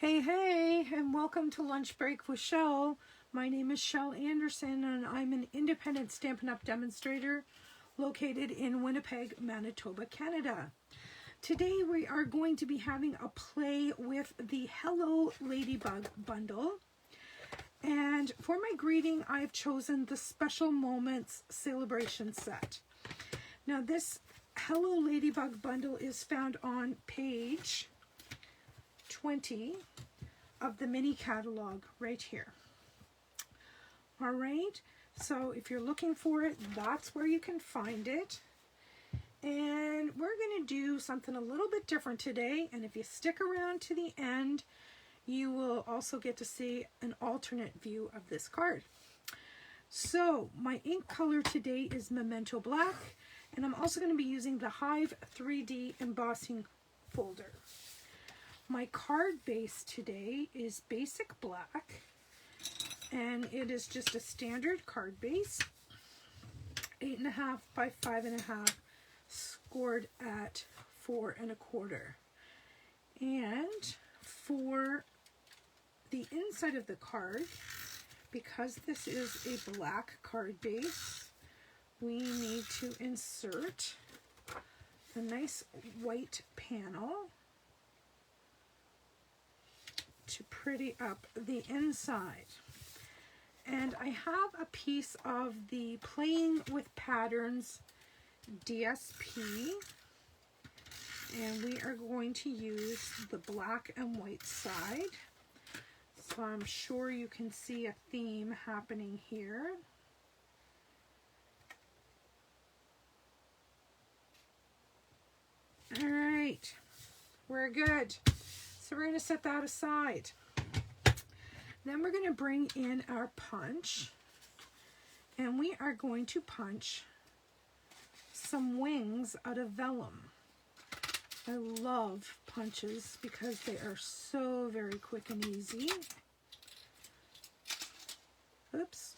Hey, and welcome to Lunch Break with Shel. My name is Shel Anderson, and I'm an independent Stampin' Up! Demonstrator located in Winnipeg, Manitoba, Canada. Today we are going to be having a play with the Hello Ladybug bundle. And for my greeting, I have chosen the Special Moments Celebration Set. Now this Hello Ladybug bundle is found on page 20 of the mini catalog right here. All right, so if you're looking for it, that's where you can find it. And we're going to do something a little bit different today, and if you stick around to the end, you will also get to see an alternate view of this card. So my ink color today is Memento Black, and I'm also going to be using the Hive 3D embossing folder. My card base today is Basic Black, and it is just a standard card base, 8.5 by 5.5, scored at 4 1/4. And for the inside of the card, because this is a black card base, we need to insert a nice white panel to pretty up the inside. And I have a piece of the Playing with Patterns DSP, and we are going to use the black and white side. So I'm sure you can see a theme happening here. All right, we're good. So we're going to set that aside. Then we're going to bring in our punch, and we are going to punch some wings out of vellum. I love punches because they are so very quick and easy. Oops.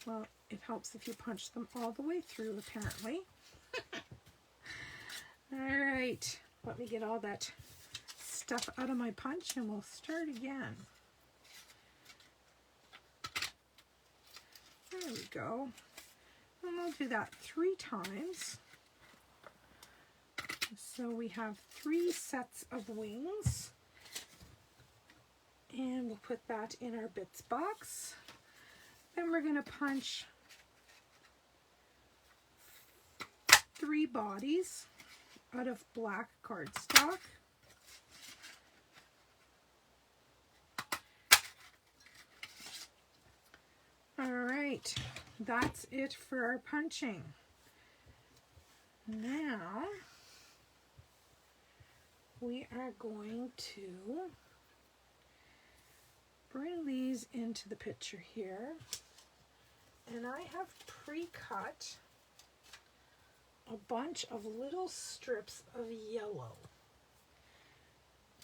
Well, it helps if you punch them all the way through, apparently. All right, let me get all that stuff out of my punch and we'll start again. There we go. And we'll do that 3 times. So we have 3 sets of wings. And we'll put that in our bits box. Then we're going to punch 3 bodies out of black cardstock. All right, that's it for our punching. Now, we are going to bring these into the picture here. And I have pre-cut a bunch of little strips of yellow.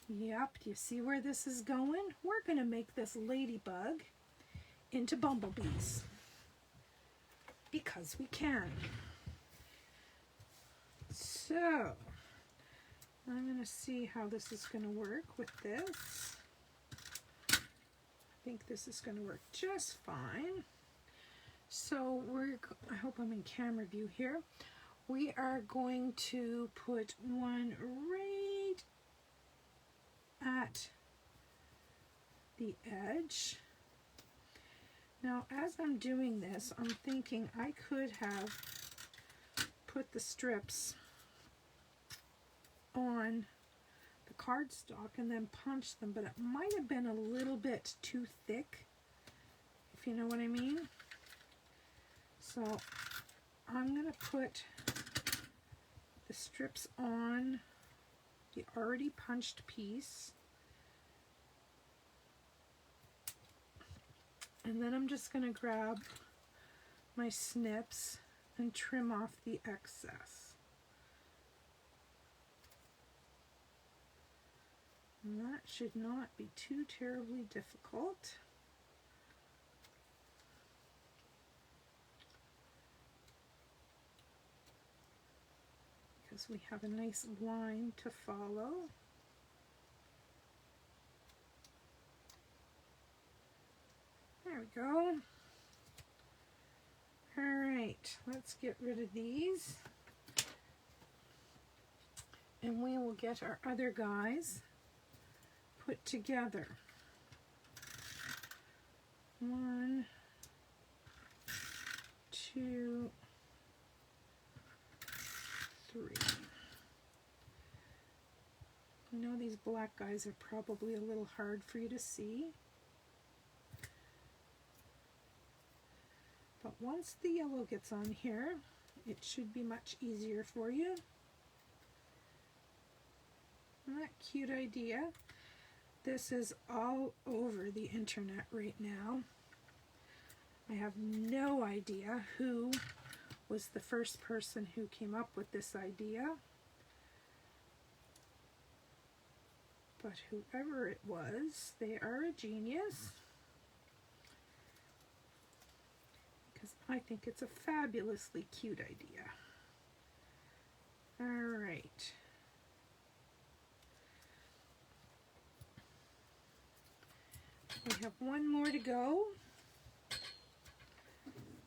Yep, do you see where this is going? We're going to make this ladybug into bumblebees because we can. So I'm going to see how this is going to work with this. I think this is going to work just fine. So I hope I'm in camera view here. We are going to put one right at the edge. Now, as I'm doing this, I'm thinking I could have put the strips on the cardstock and then punched them, but it might have been a little bit too thick, if you know what I mean. So I'm going to put the strips on the already punched piece. And then I'm just going to grab my snips and trim off the excess. And that should not be too terribly difficult. Because we have a nice line to follow. go. All right, let's get rid of these. And we will get our other guys put together. 1, 2, 3. I know these black guys are probably a little hard for you to see. But once the yellow gets on here, it should be much easier for you. Isn't that a cute idea? This is all over the internet right now. I have no idea who was the first person who came up with this idea. But whoever it was, they are a genius. Because I think it's a fabulously cute idea. All right. We have one more to go,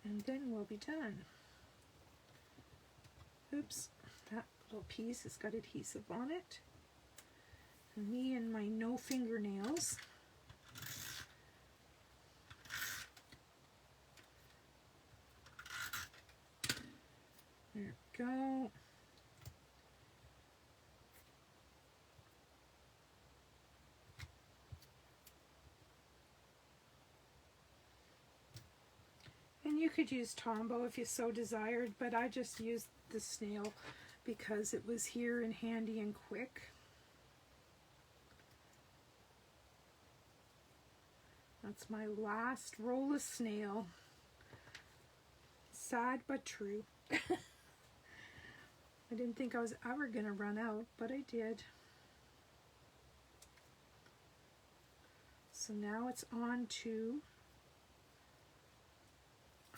and then we'll be done. Oops, that little piece has got adhesive on it. And me and my no fingernails. There we go. And you could use Tombow if you so desired, but I just used the snail because it was here and handy and quick. That's my last roll of snail. Sad but true. I didn't think I was ever going to run out, but I did. So now it's on to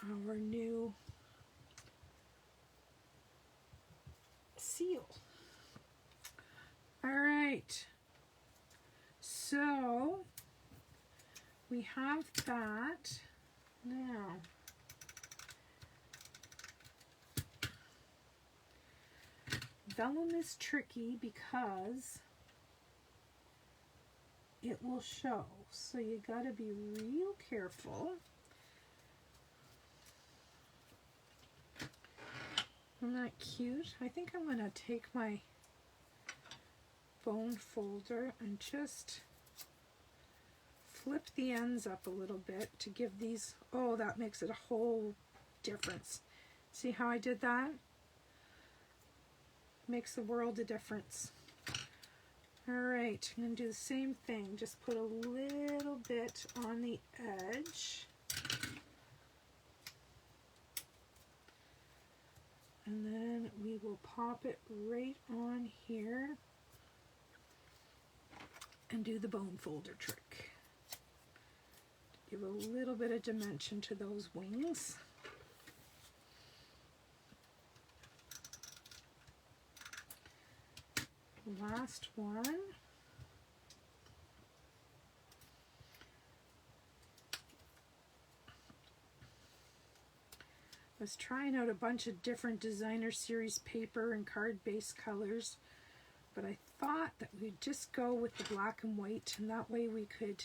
our new seal. All right, so we have that now. Vellum is tricky because it will show, so you got to be real careful. Isn't that cute? I think I'm going to take my bone folder and just flip the ends up a little bit to give these, oh, that makes it a whole difference. See how I did that? Makes a world of difference. All right, I'm going to do the same thing. Just put a little bit on the edge. And then we will pop it right on here and do the bone folder trick. Give a little bit of dimension to those wings. Last one. I was trying out a bunch of different designer series paper and card-based colors, but I thought that we'd just go with the black and white, and that way we could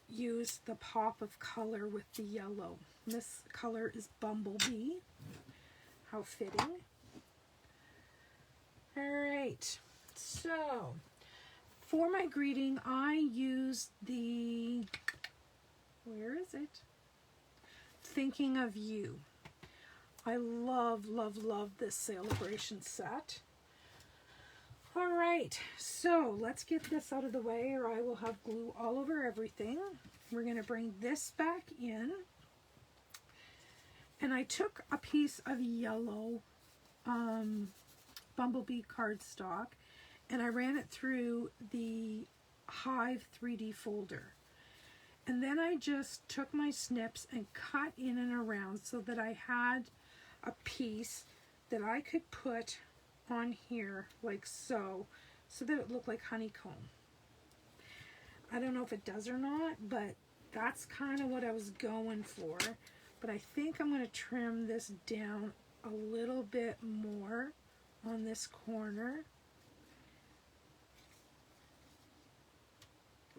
use the pop of color with the yellow. This color is Bumblebee. How fitting. All right, so for my greeting, I used the, where is it? Thinking of You. I love, love, love this celebration set. All right, so let's get this out of the way or I will have glue all over everything. We're going to bring this back in. And I took a piece of yellow Bumblebee cardstock and I ran it through the Hive 3D folder. And then I just took my snips and cut in and around so that I had a piece that I could put on here like so, so that it looked like honeycomb. I don't know if it does or not, but that's kind of what I was going for, but I think I'm going to trim this down a little bit more on this corner,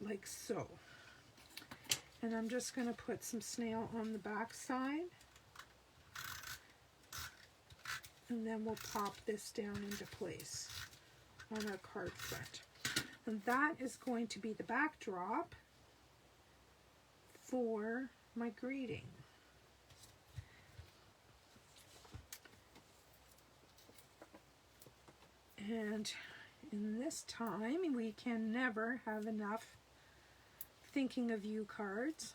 like so. And I'm just going to put some snail on the back side, and then we'll pop this down into place on our card front. And that is going to be the backdrop for my greeting. And in this time, we can never have enough thinking of you cards.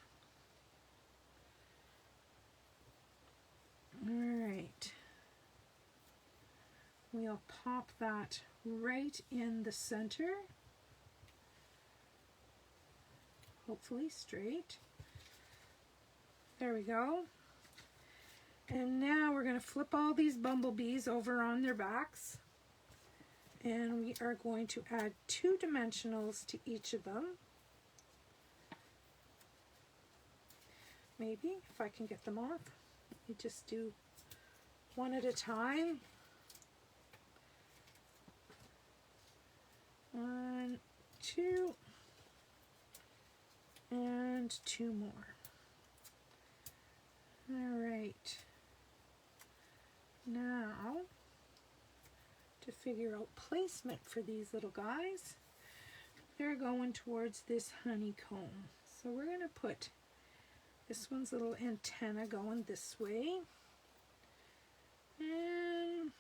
All right. We'll pop that right in the center. Hopefully straight. There we go. And now we're going to flip all these bumblebees over on their backs. And we are going to add 2 dimensionals to each of them. Maybe, if I can get them off. Let me just do one at a time. 1, 2, and 2 more. All right. Now, to figure out placement for these little guys, they're going towards this honeycomb. So we're going to put this one's little antenna going this way. And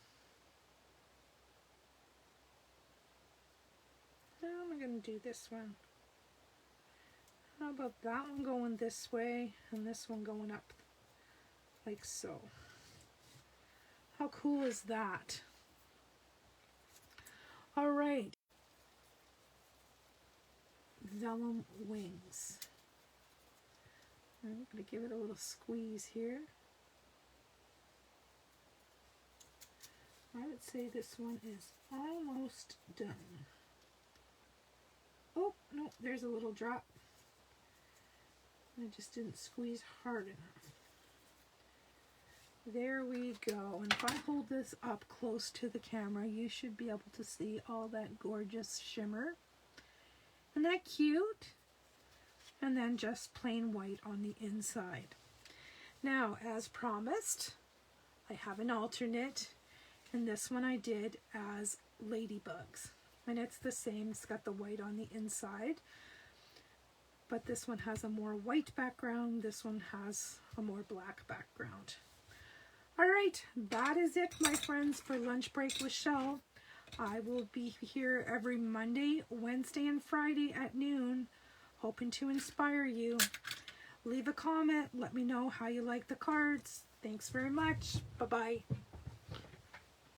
how am I going to do this one? How about that one going this way and this one going up like so? How cool is that? All right. Vellum wings. I'm going to give it a little squeeze here. I would say this one is almost done. Oh, no, there's a little drop. I just didn't squeeze hard enough. There we go. And if I hold this up close to the camera, you should be able to see all that gorgeous shimmer. Isn't that cute? And then just plain white on the inside. Now, as promised, I have an alternate, and this one I did as ladybugs. And it's the same, it's got the white on the inside, but this one has a more white background, this one has a more black background. All right, that is it, my friends, for Lunch Break with Shel. I will be here every Monday, Wednesday, and Friday at noon, hoping to inspire you. Leave a comment. Let me know how you like the cards. Thanks very much. Bye-bye.